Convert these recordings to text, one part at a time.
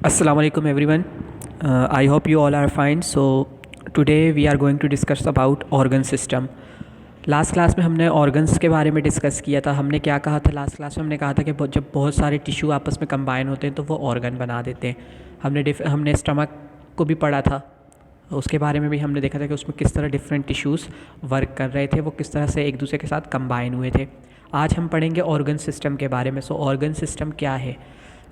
Assalamu alaikum everyone. I hope you all are fine. So today we are going to discuss about organ system. Last class में हमने organs के बारे में discuss किया था। हमने क्या कहा था लास्ट क्लास में? हमने कहा था कि जब बहुत सारे टिश्यू आपस में कंबाइन होते हैं तो वो ऑर्गन बना देते हैं। हमने स्टमक को भी पढ़ा था, उसके बारे में भी हमने देखा था कि उसमें किस तरह डिफरेंट टिश्यूज़ वर्क कर रहे थे, वो किस तरह से एक दूसरे के साथ कंबाइन हुए थे। आज हम पढ़ेंगे ऑर्गन सिस्टम के बारे में। सो ऑर्गन सिस्टम क्या है?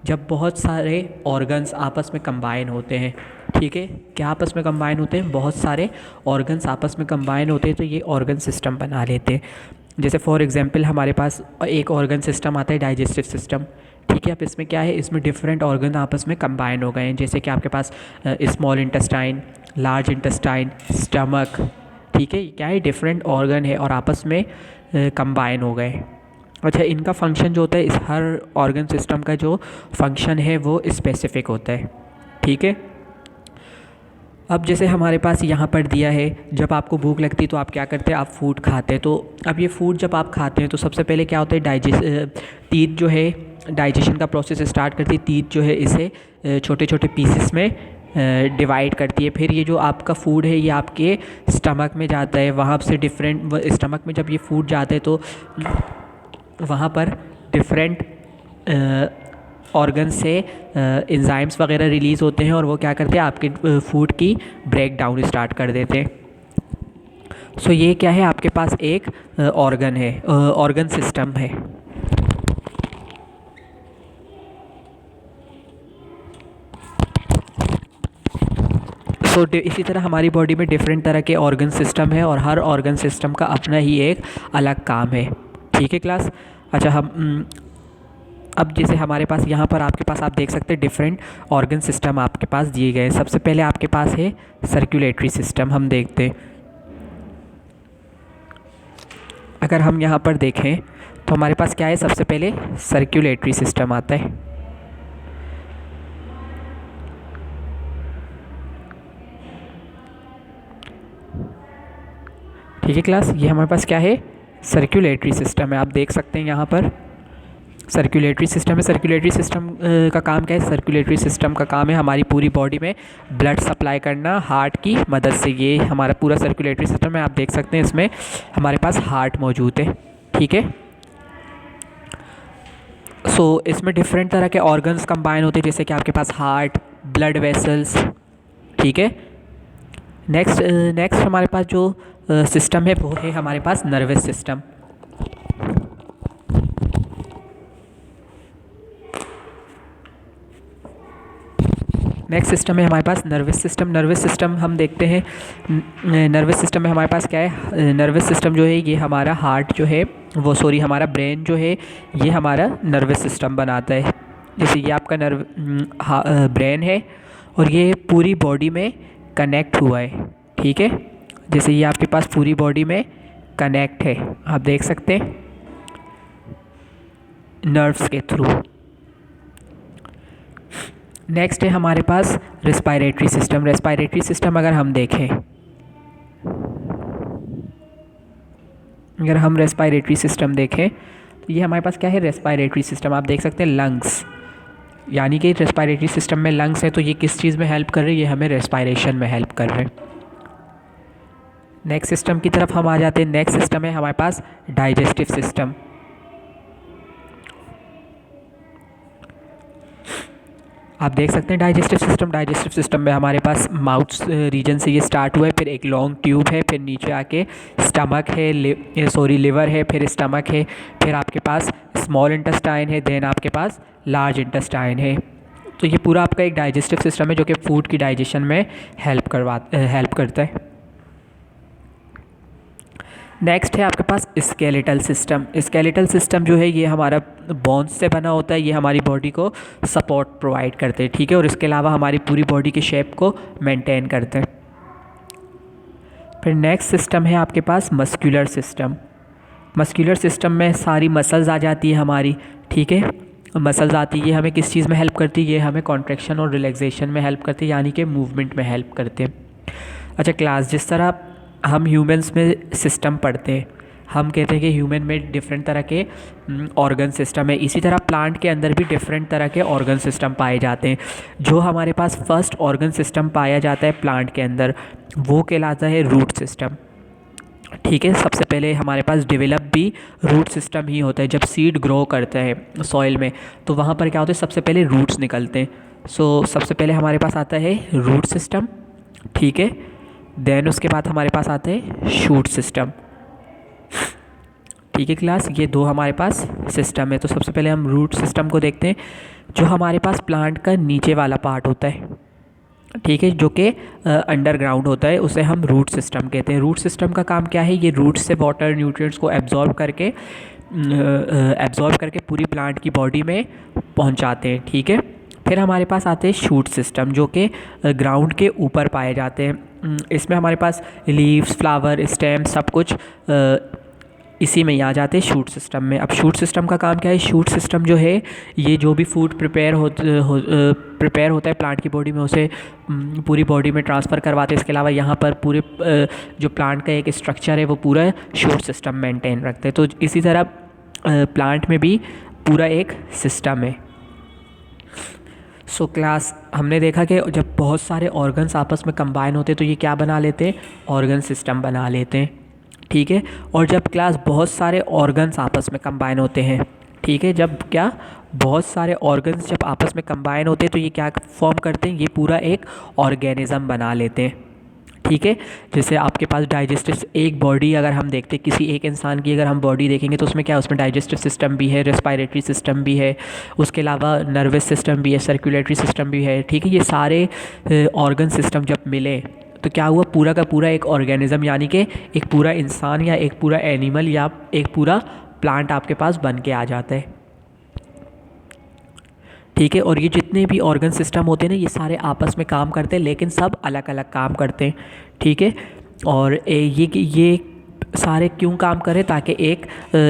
जब बहुत सारे ऑर्गन्स आपस में कंबाइन होते हैं, ठीक है, क्या आपस में कंबाइन होते हैं? बहुत सारे ऑर्गन्स आपस में कंबाइन होते हैं तो ये ऑर्गन सिस्टम बना लेते हैं। जैसे फॉर एग्जांपल हमारे पास एक ऑर्गन सिस्टम आता है डाइजेस्टिव सिस्टम, ठीक है। अब इसमें क्या है, इसमें डिफरेंट ऑर्गन आपस में कंबाइन हो गए हैं। जैसे कि आपके पास small intestine, large intestine, stomach, ठीक है, क्या है, डिफरेंट ऑर्गन है और आपस में कंबाइन हो गए। अच्छा, इनका फंक्शन जो होता है, इस हर ऑर्गन सिस्टम का जो फंक्शन है वो स्पेसिफिक होता है, ठीक है। अब जैसे हमारे पास यहाँ पर दिया है, जब आपको भूख लगती है तो आप क्या करते हैं, आप फूड खाते हैं। तो अब ये फूड जब आप खाते हैं तो सबसे पहले क्या होता है, टीथ जो है डाइजेशन का प्रोसेस स्टार्ट करती है। टीथ जो है इसे छोटे छोटे पीसेस में डिवाइड करती है। फिर ये जो आपका फूड है ये आपके स्टमक में जाता है। वहाँ से डिफरेंट स्टमक में जब ये फूड जाता है तो वहाँ पर डिफरेंट ऑर्गन से एंजाइम्स वगैरह रिलीज़ होते हैं और वो क्या करते हैं, आपके फूड की ब्रेक डाउन स्टार्ट कर देते हैं। सो ये क्या है, आपके पास एक ऑर्गन है, ऑर्गन सिस्टम है। इसी तरह हमारी बॉडी में डिफरेंट तरह के ऑर्गन सिस्टम है और हर ऑर्गन सिस्टम का अपना ही एक अलग काम है, ठीक है क्लास। अच्छा, हम अब जैसे हमारे पास यहाँ पर आपके पास आप देख सकते हैं डिफरेंट ऑर्गन सिस्टम आपके पास दिए गए हैं। सबसे पहले आपके पास है सर्कुलेटरी सिस्टम। हम देखते हैं, अगर हम यहाँ पर देखें तो हमारे पास क्या है, सबसे पहले सर्कुलेटरी सिस्टम आता है। ठीक है क्लास, ये हमारे पास क्या है, सर्कुलेटरी सिस्टम है। आप देख सकते हैं यहाँ पर सर्कुलेटरी सिस्टम है। सर्कुलेटरी सिस्टम का काम क्या है? सर्कुलेटरी सिस्टम का काम है हमारी पूरी बॉडी में ब्लड सप्लाई करना हार्ट की मदद से। ये हमारा पूरा सर्कुलेटरी सिस्टम है। आप देख सकते हैं इसमें हमारे पास हार्ट मौजूद है, ठीक है। सो इसमें डिफरेंट तरह के ऑर्गन्स कंबाइन होते हैं, जैसे कि आपके पास हार्ट, ब्लड वेसल्स, ठीक है। नेक्स्ट हमारे पास जो सिस्टम है वो है हमारे पास नर्वस सिस्टम। नेक्स्ट सिस्टम है हमारे पास नर्वस सिस्टम। नर्वस सिस्टम हम देखते हैं, नर्वस सिस्टम में हमारे पास क्या है, नर्वस सिस्टम जो है ये हमारा हार्ट जो है वो हमारा ब्रेन जो है ये हमारा नर्वस सिस्टम बनाता है। जैसे ये आपका ब्रेन है और ये पूरी बॉडी में कनेक्ट हुआ है, ठीक है। जैसे ये आपके पास पूरी बॉडी में कनेक्ट है, आप देख सकते हैं नर्व्स के थ्रू। नेक्स्ट है हमारे पास रेस्पिरेटरी सिस्टम। रेस्पिरेटरी सिस्टम अगर हम देखें, अगर हम रेस्पिरेटरी सिस्टम देखें तो ये हमारे पास क्या है, रेस्पिरेटरी सिस्टम। आप देख सकते हैं लंग्स, यानी कि रेस्पिरेटरी सिस्टम में लंग्स है तो ये किस चीज़ में हेल्प कर रही है, ये हमें रेस्पिरेशन में हेल्प कर रहे हैं। नेक्स्ट सिस्टम की तरफ हम आ जाते हैं। नेक्स्ट सिस्टम है हमारे पास डाइजेस्टिव सिस्टम। आप देख सकते हैं डाइजेस्टिव सिस्टम। डाइजेस्टिव सिस्टम में हमारे पास माउथ रीजन से ये स्टार्ट हुआ है, फिर एक लॉन्ग ट्यूब है, फिर नीचे आके स्टमक है, लिवर है, फिर स्टमक है, फिर आपके पास स्मॉल इंटेस्टाइन है, देन आपके पास लार्ज इंटेस्टाइन है। तो ये पूरा आपका एक डाइजेस्टिव सिस्टम है जो कि फूड की डाइजेशन में हेल्प करता है। नेक्स्ट है आपके पास स्केलेटल सिस्टम। स्केलेटल सिस्टम जो है ये हमारा बोन्स से बना होता है, ये हमारी बॉडी को सपोर्ट प्रोवाइड करते हैं, ठीक है, और इसके अलावा हमारी पूरी बॉडी की शेप को मेंटेन करते हैं। फिर नेक्स्ट सिस्टम है आपके पास मस्कुलर सिस्टम। मस्कुलर सिस्टम में सारी मसल्स आ जाती है हमारी, ठीक है। मसल्स आती है, ये हमें किस चीज़ में हेल्प करती है, ये हमें कॉन्ट्रैक्शन और रिलैक्सेशन में हेल्प करती है, यानी कि मूवमेंट में हेल्प करते हैं। अच्छा क्लास, जिस तरह हम ह्यूमंस में सिस्टम पढ़ते हैं, हम कहते हैं कि ह्यूमन में डिफरेंट तरह के ऑर्गन सिस्टम है। इसी तरह प्लांट के अंदर भी डिफरेंट तरह के ऑर्गन सिस्टम पाए जाते हैं। जो हमारे पास फर्स्ट ऑर्गन सिस्टम पाया जाता है प्लांट के अंदर वो कहलाता है रूट सिस्टम। ठीक है, सबसे पहले हमारे पास डेवलप भी रूट सिस्टम ही होता है। जब सीड ग्रो करते हैं सॉइल में तो वहाँ पर क्या होता है, सबसे पहले रूट्स निकलते हैं। सो सबसे पहले हमारे पास आता है रूट सिस्टम। ठीक है, देन उसके बाद हमारे पास आते हैं शूट सिस्टम। ठीक है क्लास, ये दो हमारे पास सिस्टम है। तो सबसे पहले हम रूट सिस्टम को देखते हैं। जो हमारे पास प्लांट का नीचे वाला पार्ट होता है, ठीक है, जो कि अंडरग्राउंड होता है, उसे हम रूट सिस्टम कहते हैं। रूट सिस्टम का काम क्या है, ये रूट से वाटर न्यूट्रिएंट्स को एब्जॉर्ब करके पूरी प्लांट की बॉडी में पहुंचाते हैं। ठीक है, फिर हमारे पास आते हैं शूट सिस्टम जो कि ग्राउंड के ऊपर पाए जाते हैं। इसमें हमारे पास लीव्स, फ्लावर, स्टेम सब कुछ इसी में ही आ जाते हैं शूट सिस्टम में। अब शूट सिस्टम का काम क्या है, शूट सिस्टम जो है ये जो भी फूड प्रिपेयर होता है प्लांट की बॉडी में उसे पूरी बॉडी में ट्रांसफ़र करवाते हैं। इसके अलावा यहाँ पर पूरे जो प्लांट का एक स्ट्रक्चर है वो पूरा शूट सिस्टम मेंटेन रखते हैं। तो इसी तरह प्लांट में भी पूरा एक सिस्टम है। सो क्लास, हमने देखा कि जब बहुत सारे ऑर्गन्स आपस में कंबाइन होते हैं तो ये क्या बना लेते हैं, ऑर्गन सिस्टम बना लेते हैं। ठीक है, और जब क्लास बहुत सारे ऑर्गन्स आपस में कंबाइन होते हैं, ठीक है, जब क्या बहुत सारे ऑर्गन्स जब आपस में कंबाइन होते हैं तो ये क्या फॉर्म करते हैं, ये पूरा एक ऑर्गेनिज्म बना लेते हैं। ठीक है, जैसे आपके पास डाइजेस्टिव एक बॉडी अगर हम देखते हैं, किसी एक इंसान की अगर हम बॉडी देखेंगे तो उसमें क्या, उसमें डाइजेस्टिव सिस्टम भी है, रेस्पिरेटरी सिस्टम भी है, उसके अलावा नर्वस सिस्टम भी है, सर्कुलेटरी सिस्टम भी है। ठीक है, ये सारे ऑर्गन सिस्टम जब मिले तो क्या हुआ, पूरा का पूरा एक ऑर्गेनिज्म यानी कि एक पूरा इंसान या एक पूरा एनिमल या एक पूरा प्लांट आपके पास बन के आ जाता है। ठीक है, और ये जितने भी ऑर्गन सिस्टम होते हैं ना, ये सारे आपस में काम करते हैं लेकिन सब अलग अलग काम करते हैं। ठीक है, और ये सारे क्यों काम करें, ताकि एक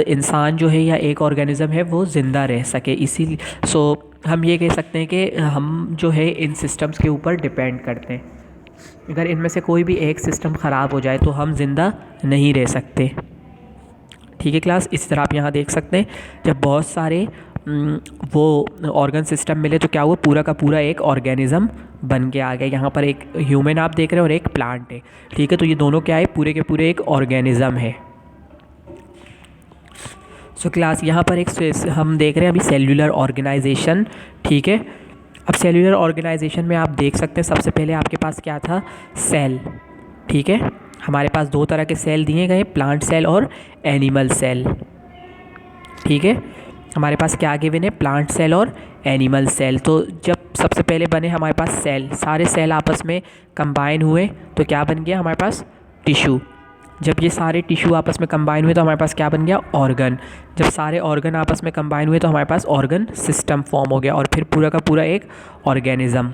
इंसान जो है या एक ऑर्गेनिज्म है वो ज़िंदा रह सके। इसीलिए हम ये कह सकते हैं कि हम जो है इन सिस्टम्स के ऊपर डिपेंड करते हैं। अगर इनमें से कोई भी एक सिस्टम ख़राब हो जाए तो हम ज़िंदा नहीं रह सकते। ठीक है क्लास, इसी तरह आप यहाँ देख सकते हैं जब बहुत सारे वो ऑर्गन सिस्टम मिले तो क्या हुआ, पूरा का पूरा एक ऑर्गेनिज्म बन के आ गया। यहाँ पर एक ह्यूमन आप देख रहे हैं और एक प्लांट है। ठीक है, तो ये दोनों क्या है, पूरे के पूरे एक ऑर्गेनिज्म है। सो क्लास, यहाँ पर एक हम देख रहे हैं अभी सेल्यूलर ऑर्गेनाइजेशन। ठीक है, अब सेल्यूलर ऑर्गेनाइजेशन में आप देख सकते हैं सबसे पहले आपके पास क्या था, सेल। ठीक है, हमारे पास दो तरह के सेल दिए गए, प्लांट सेल और एनिमल सेल। ठीक है, हमारे पास क्या गिवन है, प्लांट सेल और एनिमल सेल। तो जब सबसे पहले बने हमारे पास सेल, सारे सेल आपस में कंबाइन हुए तो क्या बन गया हमारे पास, टिश्यू। जब ये सारे टिश्यू आपस में कंबाइन हुए तो हमारे पास क्या बन गया, ऑर्गन। जब सारे ऑर्गन आपस में कंबाइन हुए तो हमारे पास ऑर्गन सिस्टम फॉर्म हो गया और फिर पूरा का पूरा एक ऑर्गेनिज्म।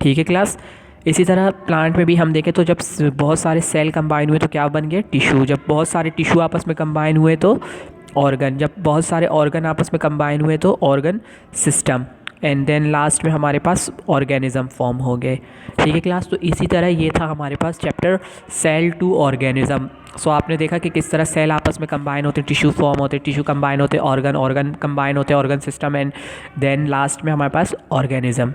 ठीक है क्लास, इसी तरह प्लांट में भी हम देखें तो जब बहुत सारे सेल कंबाइन हुए तो क्या बन गया, टिश्यू। जब बहुत सारे टिश्यू आपस में कंबाइन हुए तो ऑर्गन। जब बहुत सारे ऑर्गन आपस में कंबाइन हुए तो organ system. And then last में हमारे पास ऑर्गेनिज्म फॉर्म हो गए। ठीक है क्लास, तो इसी तरह ये था हमारे पास चैप्टर सेल टू ऑर्गेनिज्म। सो आपने देखा कि किस तरह सेल आपस में कंबाइन होते, टिश्यू फॉर्म होते, टिश्यू कंबाइन होते, ऑर्गन कंबाइन होते, organ system, and then last में हमारे पास ऑर्गेनिज्म।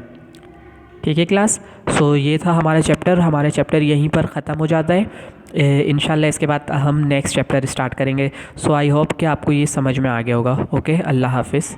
ठीक है क्लास, सो ये था हमारा चैप्टर यहीं पर ख़त्म हो जाता है। इंशाल्लाह इसके बाद हम नेक्स्ट चैप्टर स्टार्ट करेंगे। सो आई होप कि आपको ये समझ में आ गया होगा। ओके, अल्लाह हाफिज़।